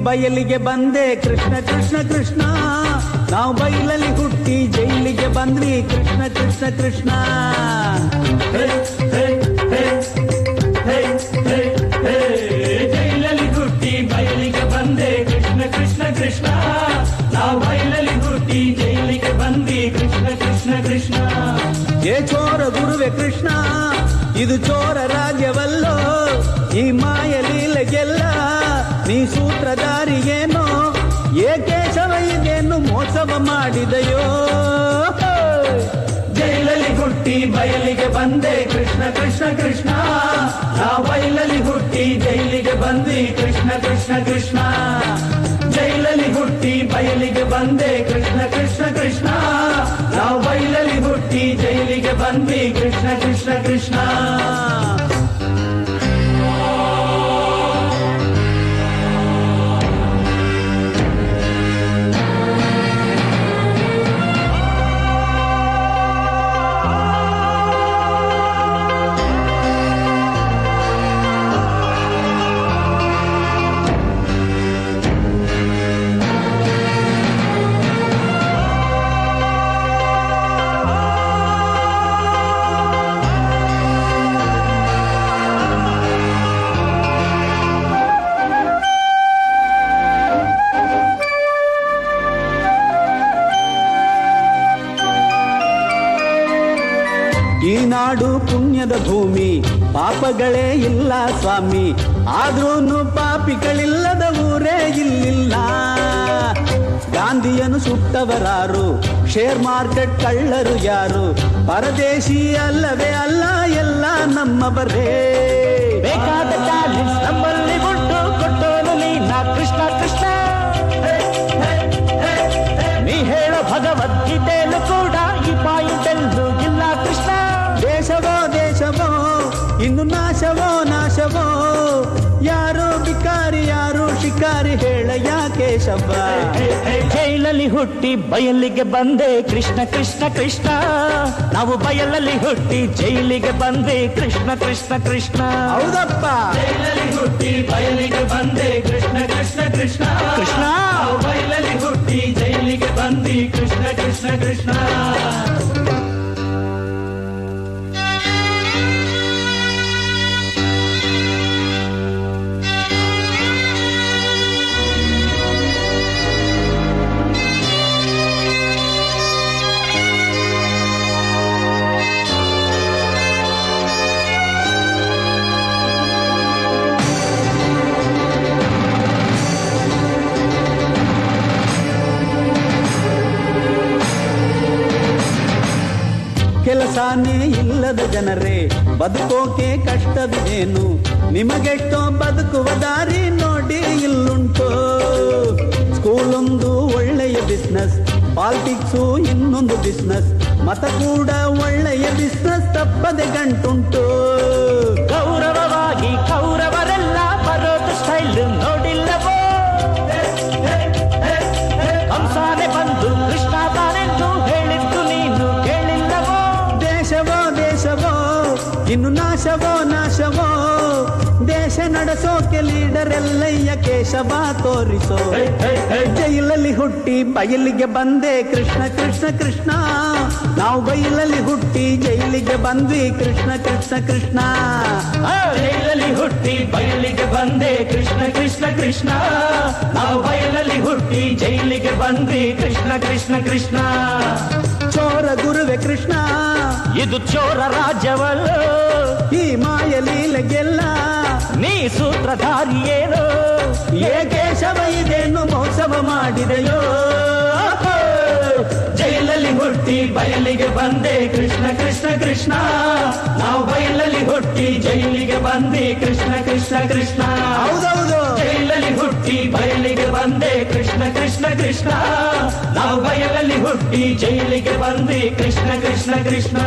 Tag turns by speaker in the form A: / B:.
A: ಬಯಲಿಗೆ ಬಂದೆ ಕೃಷ್ಣ ಕೃಷ್ಣ ಕೃಷ್ಣ. ನಾವು ಬಯಲಲ್ಲಿ ಹುಟ್ಟಿ ಜೈಲಿಗೆ ಬಂದ್ವಿ ಕೃಷ್ಣ ಕೃಷ್ಣ ಕೃಷ್ಣ.
B: ಜೈಲಲ್ಲಿ ಹುಟ್ಟಿ ಬಯಲಿಗೆ ಬಂದೆ ಕೃಷ್ಣ ಕೃಷ್ಣ ಕೃಷ್ಣ. ನಾವು ಬಯಲಲ್ಲಿ ಹುಟ್ಟಿ ಜೈಲಿಗೆ ಬಂದ್ವಿ ಕೃಷ್ಣ ಕೃಷ್ಣ ಕೃಷ್ಣ.
A: ಏ ಚೋರ ಗುರುವೆ ಕೃಷ್ಣ, ಇದು ಚೋರ ರಾಜ್ಯವಲ್ಲೋ. ಈ ಮಾಯ ಲೀಲೆಗೆಲ್ಲ ನೀ ಸೂತ್ರಧಾರಿಗೇನೋ. ಏ ಕೇಶವ ಇದೇನು ಮೋಸವ ಮಾಡಿದೆಯೋ.
B: ಜೈಲಲ್ಲಿ ಹುಟ್ಟಿ ಬಯಲಿಗೆ ಬಂದೆ ಕೃಷ್ಣ ಕೃಷ್ಣ ಕೃಷ್ಣ. ನಾವು ಬಯಲಲ್ಲಿ ಹುಟ್ಟಿ ಜೈಲಿಗೆ ಬಂದ್ವಿ ಕೃಷ್ಣ ಕೃಷ್ಣ ಕೃಷ್ಣ. ಜೈಲಲ್ಲಿ ಹುಟ್ಟಿ ಬಯಲಿಗೆ ಬಂದೆ ಕೃಷ್ಣ ಕೃಷ್ಣ ಕೃಷ್ಣ. ನಾವು ಬಯಲಲ್ಲಿ ಹುಟ್ಟಿ ಜೈಲಿಗೆ ಬಂದ್ವಿ ಕೃಷ್ಣ ಕೃಷ್ಣ ಕೃಷ್ಣ.
A: ಈ ನಾಡು ಪುಣ್ಯದ ಭೂಮಿ, ಪಾಪಗಳೇ ಇಲ್ಲ ಸ್ವಾಮಿ. ಆದ್ರೂನು ಪಾಪಿಗಳಿಲ್ಲದ ಊರೇ ಇಲ್ಲಿಲ್ಲ. ಗಾಂಧಿಯನ್ನು ಸುಟ್ಟವರಾರು, ಶೇರ್ ಮಾರ್ಕೆಟ್ ಕಳ್ಳರು ಯಾರು. ಪರದೇಶಿ ಅಲ್ಲವೇ ಅಲ್ಲ, ಎಲ್ಲ ನಮ್ಮವರೇ.
C: ಬೇಕಾದ ಟ್ಯಾಲೆಂಟ್ಸ್ ನಮ್ಮಲ್ಲಿ ಉಂಟು, ಕೊಟ್ಟೋನು ನೀನ ಕೃಷ್ಣ ಕೃಷ್ಣ. ನೀ ಹೇಳೋ ಭಗವದ್ಗೀತೆಯಲ್ಲೂ ಕೂಡ ಈ ಪಾಯಿಂಟೆಲ್ಲೂ ಇಲ್ಲ ಕೃಷ್ಣ.
A: ದೇಶವೋ ದೇಶವೋ ಇನ್ನು ನಾಶವೋ ನಾಶವೋ. ಯಾರು ಬಿಕಾರಿ ಯಾರು ಶಿಕಾರಿ ಹೇಳ ಯಾಕೇಶವ.
C: ಜೈಲಲ್ಲಿ ಹುಟ್ಟಿ ಬಯಲಿಗೆ ಬಂದೆ ಕೃಷ್ಣ ಕೃಷ್ಣ ಕೃಷ್ಣ. ನಾವು ಬಯಲಲ್ಲಿ ಹುಟ್ಟಿ ಜೈಲಿಗೆ ಬಂದೆ ಕೃಷ್ಣ ಕೃಷ್ಣ ಕೃಷ್ಣ.
A: ಹೌದಪ್ಪ.
B: ಜೈಲಲ್ಲಿ ಹುಟ್ಟಿ ಬಯಲಿಗೆ ಬಂದೆ ಕೃಷ್ಣ ಕೃಷ್ಣ ಕೃಷ್ಣ
C: ಕೃಷ್ಣ.
B: ನಾವು ಬಯಲಲ್ಲಿ ಹುಟ್ಟಿ ಜೈಲಿಗೆ ಬಂದಿ ಕೃಷ್ಣ ಕೃಷ್ಣ ಕೃಷ್ಣ.
A: ಕೆಲಸನೇ ಇಲ್ಲದ ಜನರೇ ಬದುಕೋಕೆ ಕಷ್ಟದೇನು. ನಿಮಗೆಷ್ಟೋ ಬದುಕುವ ದಾರಿ ನೋಡಿ ಇಲ್ಲುಂಟು. ಸ್ಕೂಲೊಂದು ಒಳ್ಳೆಯ ಬಿಸ್ನೆಸ್, ಪಾಲಿಟಿಕ್ಸು ಇನ್ನೊಂದು ಬಿಸ್ನೆಸ್. ಮತ ಕೂಡ ಒಳ್ಳೆಯ ಬಿಸ್ನೆಸ್, ತಪ್ಪದೆ ಗಂಟುಂಟು.
C: ಗೌರವವಾಗಿ ಕೌರವರೆಲ್ಲ ಬರೋದು ಸ್ಟೈಲ್ ನೋಡಿಲ್ಲವೋ. ಕಂಸಾನೆ ಬಂದು ಕೃಷ್ಣ ತಾನೆಂದು ಹೇಳಿದ್ದು ನೀನು ಕೇಳಿಲ್ಲವೋ.
A: ದೇಶವೋ ದೇಶವೋ ಇನ್ನು ನಾಶವೋ ನಾಶವೋ. ದೇಶ ನಡೆಸೋಕೆ ಲೀಡರ್ ಎಲ್ಲಯ್ಯ ಕೇಶವ ತೋರಿಸೋ. ಜೈಲಲ್ಲಿ ಹುಟ್ಟಿ ಬಯಲಿಗೆ ಬಂದೆ ಕೃಷ್ಣ ಕೃಷ್ಣ ಕೃಷ್ಣ. ನಾವು ಬಯಲಲ್ಲಿ ಹುಟ್ಟಿ ಜೈಲಿಗೆ ಬಂದ್ವಿ ಕೃಷ್ಣ ಕೃಷ್ಣ ಕೃಷ್ಣ.
B: ಜೈಲಲ್ಲಿ ಹುಟ್ಟಿ ಬಯಲಿಗೆ ಬಂದೆ ಕೃಷ್ಣ ಕೃಷ್ಣ ಕೃಷ್ಣ. ನಾವು ಬಯಲಲ್ಲಿ ಹುಟ್ಟಿ ಜೈಲಿಗೆ ಬಂದ್ವಿ ಕೃಷ್ಣ ಕೃಷ್ಣ ಕೃಷ್ಣ.
A: ಚೋರ ಗುರುವೆ ಕೃಷ್ಣ,
C: ಇದು ಚೋರ ರಾಜ್ಯವಲ್ಲ.
A: ಈ ಮಾಯ ಲೀಲೆಗೆಲ್ಲ
C: ನೀ ಸೂತ್ರಧಾರಿಯೇನೋ.
A: ಏ ಕೇಶವ ಇದೇನು ಮೋಸವ ಮಾಡಿದೆಯೋ.
B: ಜೈಲಲ್ಲಿ ಹುಟ್ಟಿ ಬಯಲಿಗೆ ಬಂದೆ ಕೃಷ್ಣ ಕೃಷ್ಣ ಕೃಷ್ಣ. ನಾವು ಬಯಲಲ್ಲಿ ಹುಟ್ಟಿ ಜೈಲಿಗೆ ಬಂದೆ ಕೃಷ್ಣ ಕೃಷ್ಣ ಕೃಷ್ಣ.
A: ಹೌದೌದು.
B: ಜೈಲಲ್ಲಿ ಹುಟ್ಟಿ ಬಯಲಿಗೆ ಬಂದೆ ಕೃಷ್ಣ ಕೃಷ್ಣ ಕೃಷ್ಣ. ನಾವು ಬಯಲಲ್ಲಿ ಹುಟ್ಟಿ ಜೈಲಿಗೆ ಬಂದೆ ಕೃಷ್ಣ ಕೃಷ್ಣ ಕೃಷ್ಣ.